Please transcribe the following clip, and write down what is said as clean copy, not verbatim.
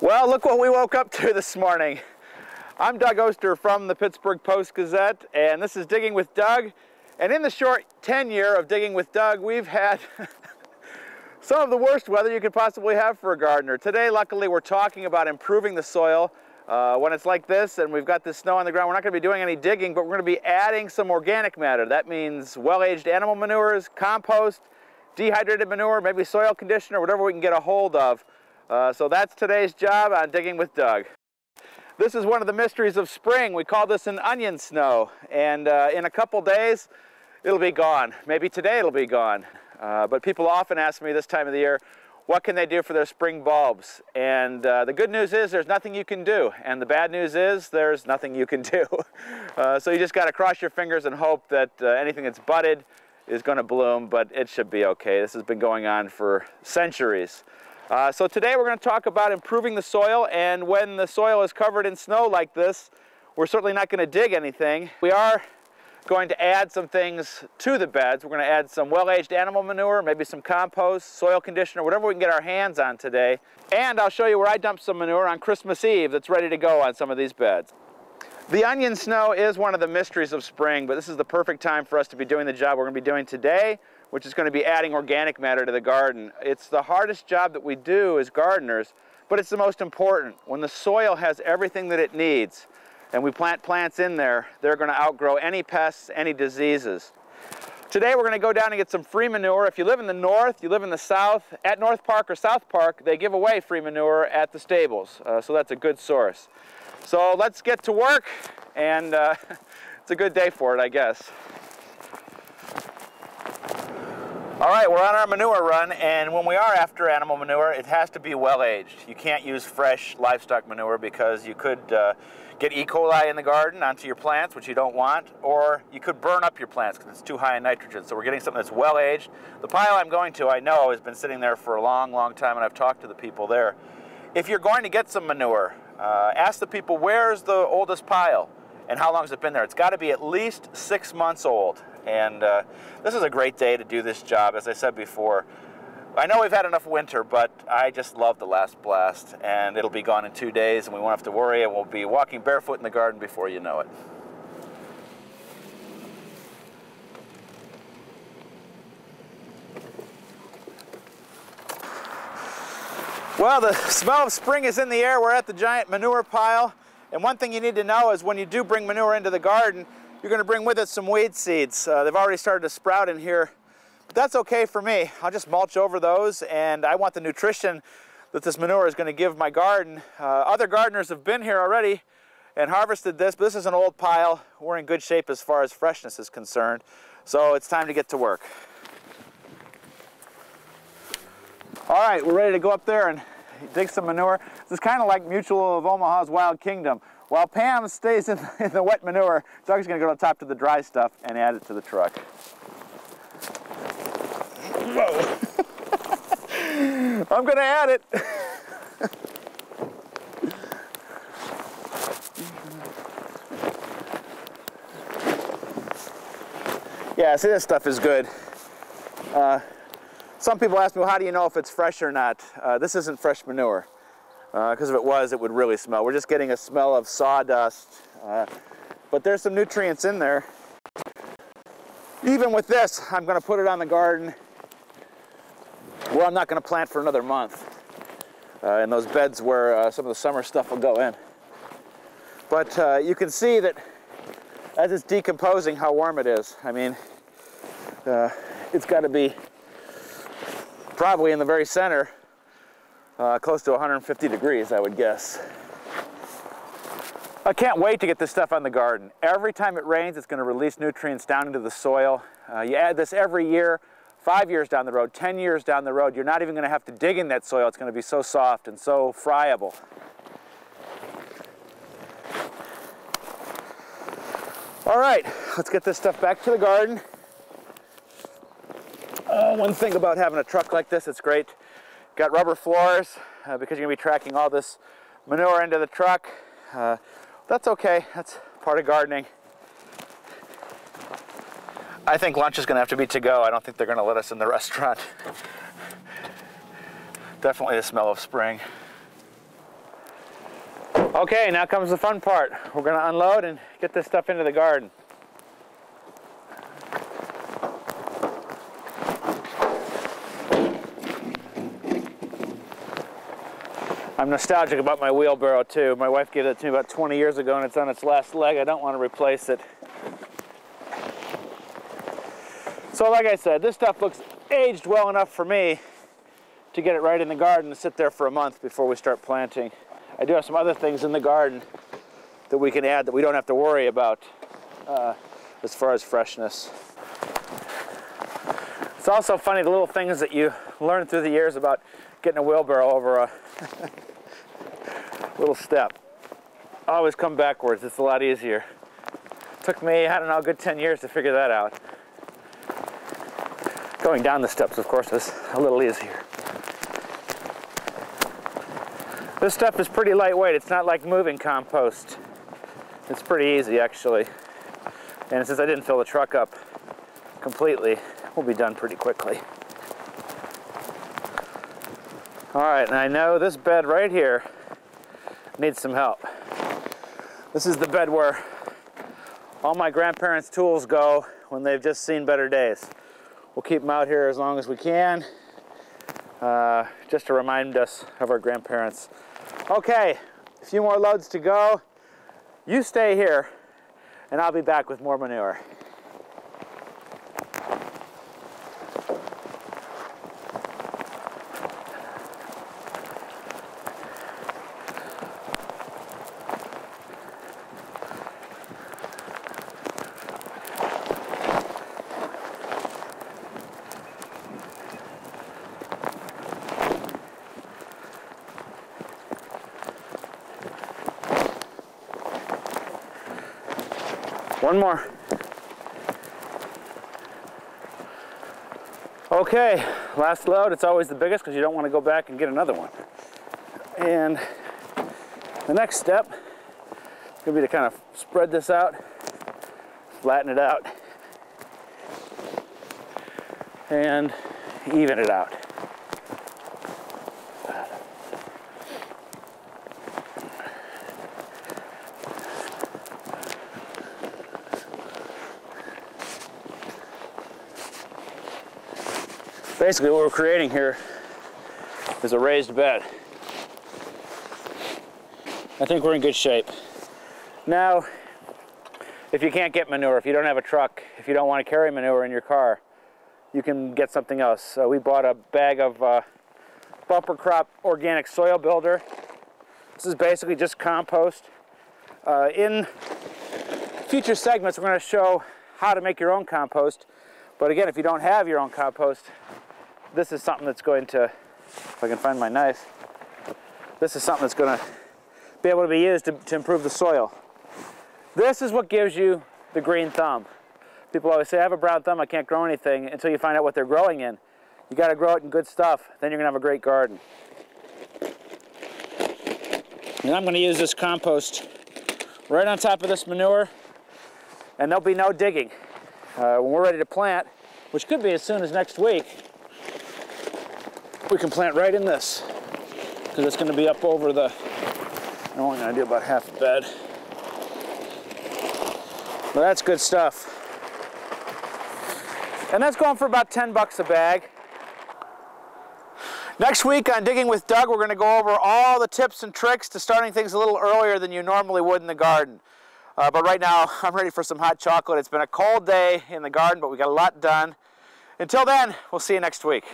Well, look what we woke up to this morning. I'm Doug Oster from the Pittsburgh Post-Gazette, and this is Digging with Doug. And in the short tenure of Digging with Doug, we've had some of the worst weather you could possibly have for a gardener. Today, luckily, we're talking about improving the soil. When it's like this and we've got this snow on the ground, we're not going to be doing any digging, but we're going to be adding some organic matter. That means well-aged animal manures, compost, dehydrated manure, maybe soil conditioner, whatever we can get a hold of. So that's today's job on Digging with Doug. This is one of the mysteries of spring. We call this an onion snow, and in a couple days it'll be gone. Maybe today it'll be gone. But people often ask me this time of the year, what can they do for their spring bulbs? And the good news is there's nothing you can do, and the bad news is there's nothing you can do. So you just got to cross your fingers and hope that anything that's budded is going to bloom, but it should be okay. This has been going on for centuries. So today we're going to talk about improving the soil, and when the soil is covered in snow like this, we're certainly not going to dig anything. We are going to add some things to the beds. We're going to add some well-aged animal manure, maybe some compost, soil conditioner, whatever we can get our hands on today. And I'll show you where I dumped some manure on Christmas Eve that's ready to go on some of these beds. The onion snow is one of the mysteries of spring, but this is the perfect time for us to be doing the job we're going to be doing today, which is going to be adding organic matter to the garden. It's the hardest job that we do as gardeners, but it's the most important. When the soil has everything that it needs, and we plant plants in there, they're going to outgrow any pests, any diseases. Today we're going to go down and get some free manure. If you live in the north, you live in the south, at North Park or South Park, they give away free manure at the stables, so that's a good source. So let's get to work, and it's a good day for it, I guess. All right, we're on our manure run, and when we are after animal manure, it has to be well-aged. You can't use fresh livestock manure because you could get E. coli in the garden onto your plants, which you don't want, or you could burn up your plants because it's too high in nitrogen. So we're getting something that's well-aged. The pile I'm going to, I know, has been sitting there for a long, long time, and I've talked to the people there. If you're going to get some manure, ask the people, where's the oldest pile and how long has it been there? It's got to be at least 6 months old. And this is a great day to do this job. As I said before, I know we've had enough winter, but I just love the last blast, and it'll be gone in 2 days, and we won't have to worry, and we'll be walking barefoot in the garden before you know it. Well, the smell of spring is in the air. We're at the giant manure pile, and one thing you need to know is when you do bring manure into the garden, you're going to bring with it some weed seeds. They've already started to sprout in here, but that's okay for me. I'll just mulch over those, and I want the nutrition that this manure is going to give my garden. Other gardeners have been here already and harvested this, but this is an old pile. We're in good shape as far as freshness is concerned, so it's time to get to work. All right, we're ready to go up there and dig some manure. This is kind of like Mutual of Omaha's Wild Kingdom. While Pam stays in the wet manure, Doug's going to go to the top to the dry stuff and add it to the truck. Whoa! I'm going to add it. Yeah, see, this stuff is good. Some people ask me, well, how do you know if it's fresh or not? This isn't fresh manure. Because if it was, it would really smell. We're just getting a smell of sawdust. But there's some nutrients in there. Even with this, I'm going to put it on the garden where I'm not going to plant for another month. In those beds where some of the summer stuff will go in. But you can see that as it's decomposing how warm it is. I mean, it's got to be probably in the very center, close to 150 degrees, I would guess. I can't wait to get this stuff on the garden. Every time it rains, it's going to release nutrients down into the soil. You add this every year, 5 years down the road, 10 years down the road, you're not even going to have to dig in that soil. It's going to be so soft and so friable. All right, let's get this stuff back to the garden. One thing about having a truck like this, it's great. Got rubber floors because you're going to be tracking all this manure into the truck. That's okay. That's part of gardening. I think lunch is going to have to be to go. I don't think they're going to let us in the restaurant. Definitely the smell of spring. Okay, now comes the fun part. We're going to unload and get this stuff into the garden. I'm nostalgic about my wheelbarrow too. My wife gave it to me about 20 years ago and it's on its last leg. I don't want to replace it. So like I said, this stuff looks aged well enough for me to get it right in the garden and sit there for a month before we start planting. I do have some other things in the garden that we can add that we don't have to worry about as far as freshness. It's also funny the little things that you learn through the years about getting a wheelbarrow over a little step. Always come backwards, it's a lot easier. Took me, I don't know, a good 10 years to figure that out. Going down the steps, of course, is a little easier. This stuff is pretty lightweight. It's not like moving compost. It's pretty easy, actually. And since I didn't fill the truck up completely, we'll be done pretty quickly. All right, and I know this bed right here needs some help. This is the bed where all my grandparents' tools go when they've just seen better days. We'll keep them out here as long as we can, just to remind us of our grandparents. Okay, a few more loads to go. You stay here, and I'll be back with more manure. One more. Okay, last load. It's always the biggest because you don't want to go back and get another one. And the next step is going to be to kind of spread this out, flatten it out, and even it out. Basically what we're creating here is a raised bed. I think we're in good shape. Now, if you can't get manure, if you don't have a truck, if you don't want to carry manure in your car, you can get something else. We bought a bag of bumper crop organic soil builder. This is basically just compost. In future segments, we're going to show how to make your own compost. But again, if you don't have your own compost, this is something that's going to, if I can find my knife, this is something that's going to be able to be used to improve the soil. This is what gives you the green thumb. People always say, I have a brown thumb, I can't grow anything, until you find out what they're growing in. You got to grow it in good stuff, then you're going to have a great garden. And I'm going to use this compost right on top of this manure, and there'll be no digging. When we're ready to plant, which could be as soon as next week, we can plant right in this, because it's going to be up over the, I'm only going to do about half the bed. Well, that's good stuff. And that's going for about 10 bucks a bag. Next week on Digging with Doug, we're going to go over all the tips and tricks to starting things a little earlier than you normally would in the garden. But right now, I'm ready for some hot chocolate. It's been a cold day in the garden, but we got a lot done. Until then, we'll see you next week.